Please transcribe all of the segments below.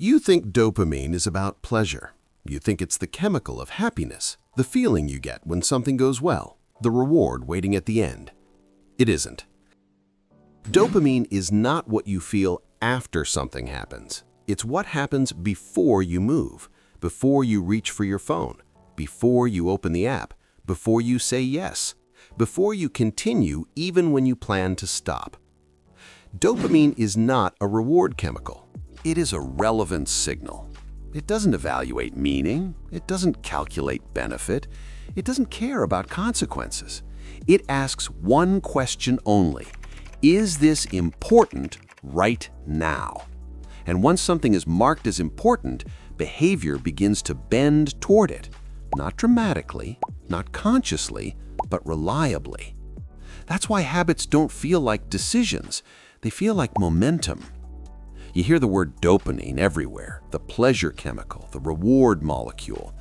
You think dopamine is about pleasure. You think it's the chemical of happiness, the feeling you get when something goes well, the reward waiting at the end. It isn't. Dopamine is not what you feel after something happens. It's what happens before you move, before you reach for your phone, before you open the app, before you say yes, before you continue even when you plan to stop. Dopamine is not a reward chemical. It is a relevance signal. It doesn't evaluate meaning. It doesn't calculate benefit. It doesn't care about consequences. It asks one question only: is this important right now? And once something is marked as important, behavior begins to bend toward it. Not dramatically, not consciously, but reliably. That's why habits don't feel like decisions. They feel like momentum. You hear the word dopamine everywhere, the pleasure chemical, the reward molecule.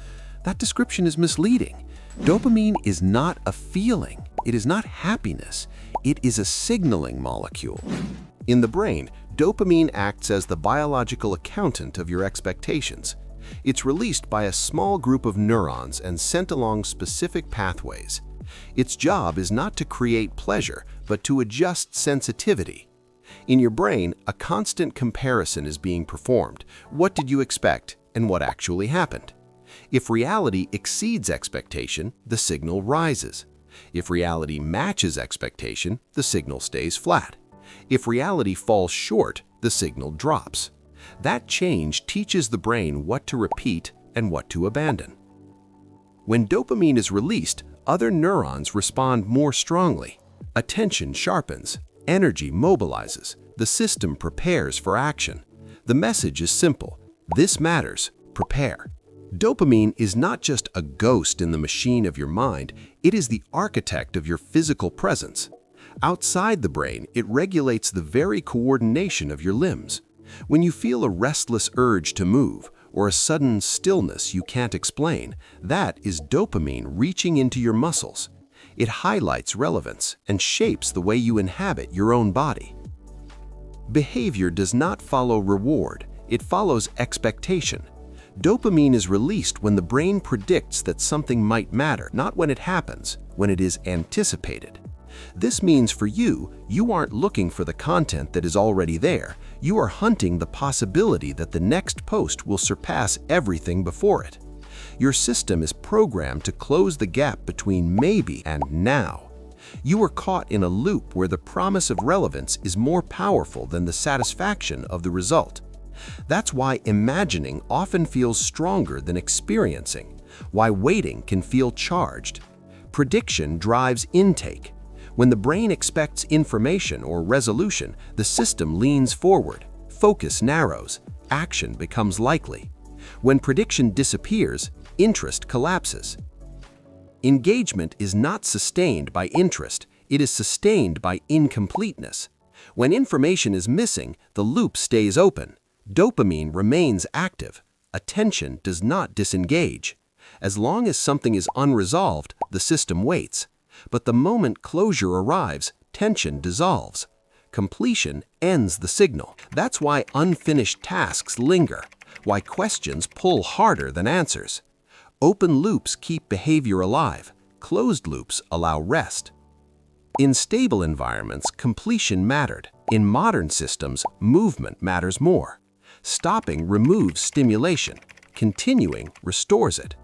That description is misleading. Dopamine is not a feeling. It is not happiness. It is a signaling molecule. In the brain, dopamine acts as the biological accountant of your expectations. It's released by a small group of neurons and sent along specific pathways. Its job is not to create pleasure, but to adjust sensitivity. In your brain, a constant comparison is being performed. What did you expect and what actually happened? If reality exceeds expectation, the signal rises. If reality matches expectation, the signal stays flat. If reality falls short, the signal drops. That change teaches the brain what to repeat and what to abandon. When dopamine is released, other neurons respond more strongly. Attention sharpens. Energy mobilizes. The system prepares for action. The message is simple: this matters, prepare. Dopamine is not just a ghost in the machine of your mind, it is the architect of your physical presence. Outside the brain, it regulates the very coordination of your limbs. When you feel a restless urge to move, or a sudden stillness you can't explain, that is dopamine reaching into your muscles. It highlights relevance and shapes the way you inhabit your own body. Behavior does not follow reward, it follows expectation. Dopamine is released when the brain predicts that something might matter, not when it happens, when it is anticipated. This means for you, you aren't looking for the content that is already there. You are hunting the possibility that the next post will surpass everything before it. Your system is programmed to close the gap between maybe and now. You are caught in a loop where the promise of relevance is more powerful than the satisfaction of the result. That's why imagining often feels stronger than experiencing, why waiting can feel charged. Prediction drives intake. When the brain expects information or resolution, the system leans forward, focus narrows, action becomes likely. When prediction disappears, interest collapses. Engagement is not sustained by interest, it is sustained by incompleteness. When information is missing, the loop stays open. Dopamine remains active. Attention does not disengage. As long as something is unresolved, the system waits. But the moment closure arrives, tension dissolves. Completion ends the signal. That's why unfinished tasks linger, why questions pull harder than answers. Open loops keep behavior alive. Closed loops allow rest. In stable environments, completion mattered. In modern systems, movement matters more. Stopping removes stimulation. Continuing restores it.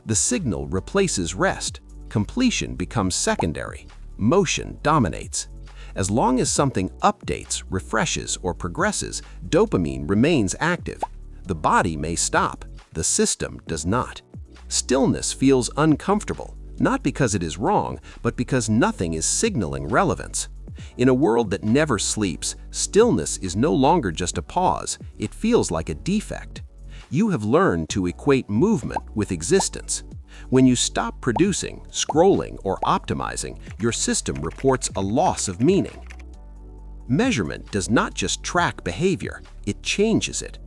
The signal replaces rest. Completion becomes secondary. Motion dominates. As long as something updates, refreshes, or progresses, dopamine remains active. The body may stop. The system does not. Stillness feels uncomfortable, not because it is wrong, but because nothing is signaling relevance. In a world that never sleeps, stillness is no longer just a pause, it feels like a defect. You have learned to equate movement with existence. When you stop producing, scrolling, or optimizing, your system reports a loss of meaning. Measurement does not just track behavior, it changes it.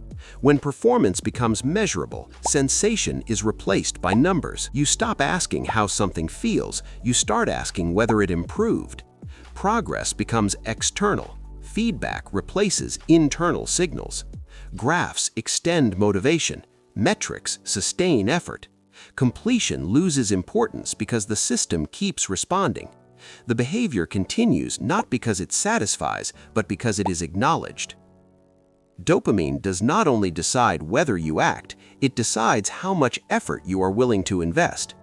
When performance becomes measurable, sensation is replaced by numbers. You stop asking how something feels, you start asking whether it improved. Progress becomes external. Feedback replaces internal signals. Graphs extend motivation. Metrics sustain effort. Completion loses importance because the system keeps responding. The behavior continues not because it satisfies, but because it is acknowledged. Dopamine does not only decide whether you act, it decides how much effort you are willing to invest.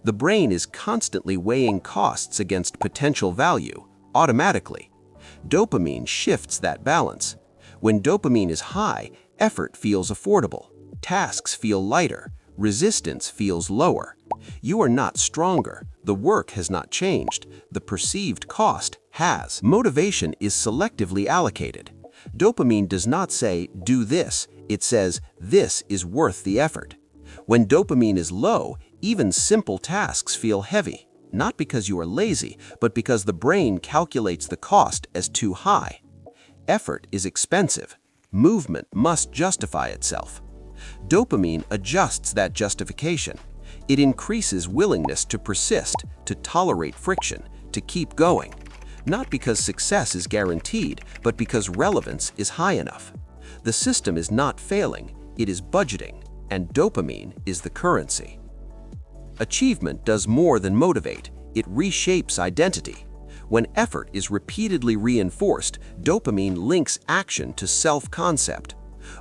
The brain is constantly weighing costs against potential value, automatically. Dopamine shifts that balance. When dopamine is high, effort feels affordable, tasks feel lighter, resistance feels lower. You are not stronger, the work has not changed, the perceived cost has. Motivation is selectively allocated. Dopamine does not say, do this, it says, this is worth the effort. When dopamine is low, even simple tasks feel heavy, not because you are lazy, but because the brain calculates the cost as too high. Effort is expensive. Movement must justify itself. Dopamine adjusts that justification. It increases willingness to persist, to tolerate friction, to keep going. Not because success is guaranteed, but because relevance is high enough. The system is not failing, it is budgeting, and dopamine is the currency. Achievement does more than motivate, it reshapes identity. When effort is repeatedly reinforced, dopamine links action to self-concept.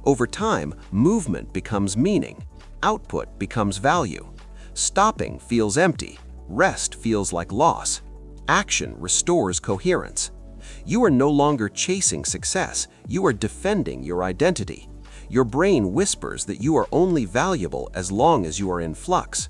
Over time, movement becomes meaning, output becomes value. Stopping feels empty, rest feels like loss. Action restores coherence. You are no longer chasing success, you are defending your identity. Your brain whispers that you are only valuable as long as you are in flux.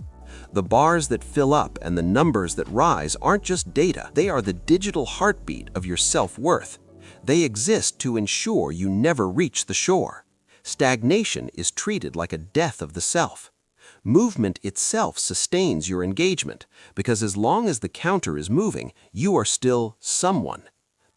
The bars that fill up and the numbers that rise aren't just data, they are the digital heartbeat of your self-worth. They exist to ensure you never reach the shore. Stagnation is treated like a death of the self. Movement itself sustains your engagement, because as long as the counter is moving, you are still someone.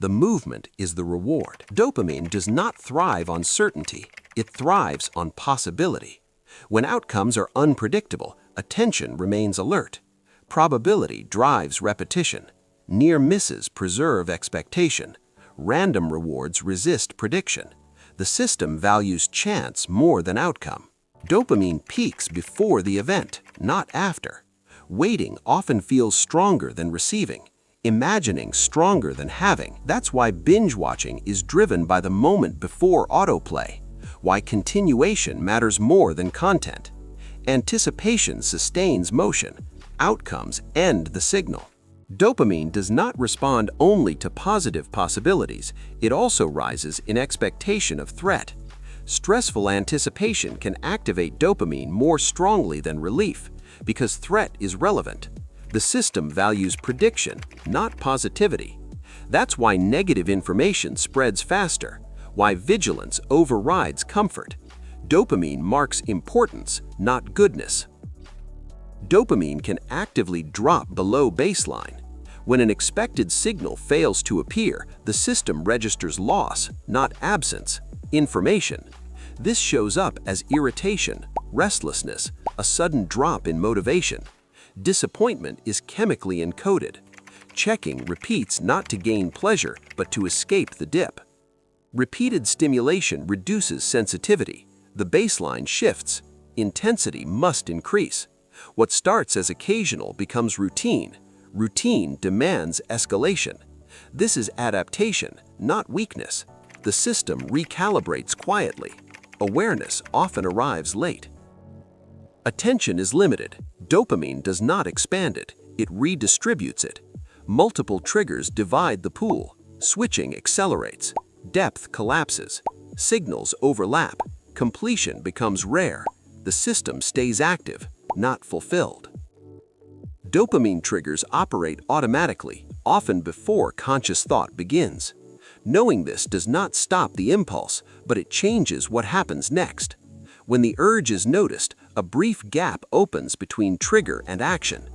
The movement is the reward. Dopamine does not thrive on certainty, it thrives on possibility. When outcomes are unpredictable, attention remains alert. Probability drives repetition. Near misses preserve expectation. Random rewards resist prediction. The system values chance more than outcome. Dopamine peaks before the event, not after. Waiting often feels stronger than receiving. Imagining stronger than having. That's why binge watching is driven by the moment before autoplay. Why continuation matters more than content. Anticipation sustains motion. Outcomes end the signal. Dopamine does not respond only to positive possibilities, it also rises in expectation of threat. Stressful anticipation can activate dopamine more strongly than relief, because threat is relevant. The system values prediction, not positivity. That's why negative information spreads faster, why vigilance overrides comfort. Dopamine marks importance, not goodness. Dopamine can actively drop below baseline. When an expected signal fails to appear, the system registers loss, not absence, information. This shows up as irritation, restlessness, a sudden drop in motivation. Disappointment is chemically encoded. Checking repeats not to gain pleasure, but to escape the dip. Repeated stimulation reduces sensitivity. The baseline shifts. Intensity must increase. What starts as occasional becomes routine. Routine demands escalation. This is adaptation, not weakness. The system recalibrates quietly. Awareness often arrives late. Attention is limited. Dopamine does not expand it, it redistributes it. Multiple triggers divide the pool. Switching accelerates. Depth collapses. Signals overlap. Completion becomes rare. The system stays active, not fulfilled. Dopamine triggers operate automatically, often before conscious thought begins. Knowing this does not stop the impulse, but it changes what happens next. When the urge is noticed, a brief gap opens between trigger and action.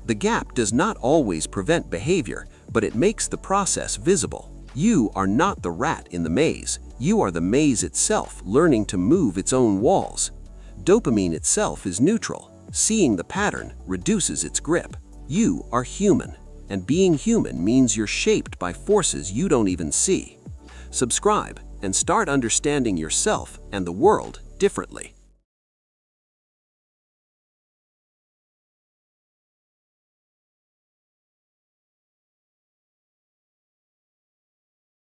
The gap does not always prevent behavior, but it makes the process visible. You are not the rat in the maze. You are the maze itself, learning to move its own walls. Dopamine itself is neutral. Seeing the pattern reduces its grip. You are human, and being human means you're shaped by forces you don't even see. Subscribe and start understanding yourself and the world differently.